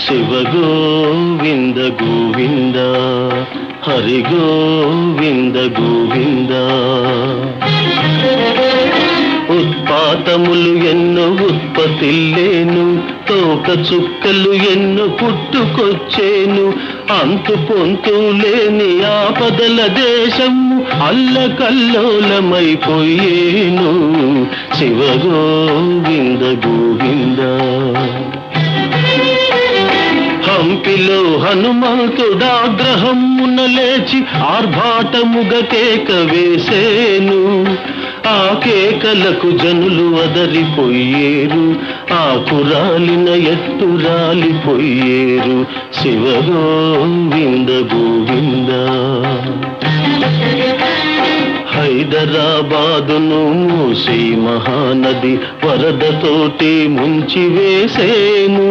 శివ గోవింద గోవింద హరి గోవింద గోవింద. ఉత్పాతములు ఎన్నో ఉత్పత్తిల్లేను, తోక చుక్కలు ఎన్నో పుట్టుకొచ్చేను. అంతు పొంతు లేని ఆపదల దేశము అల్లకల్లోలమైపోయేను. శివ గోవింద గోవింద. హంపిలో హనుమంతుడాగ్రహమున లేచి ఆర్భాటముగ కేక వేసేను. ఆ కేకలకు జనులు అదరిపోయేరు, ఆకురాలిన ఎత్తు రాలిపోయేరు. శివ గోవింద గోవింద. హైదరాబాదును మూసీ మహానది వరదతోటి ముంచి వేసేను.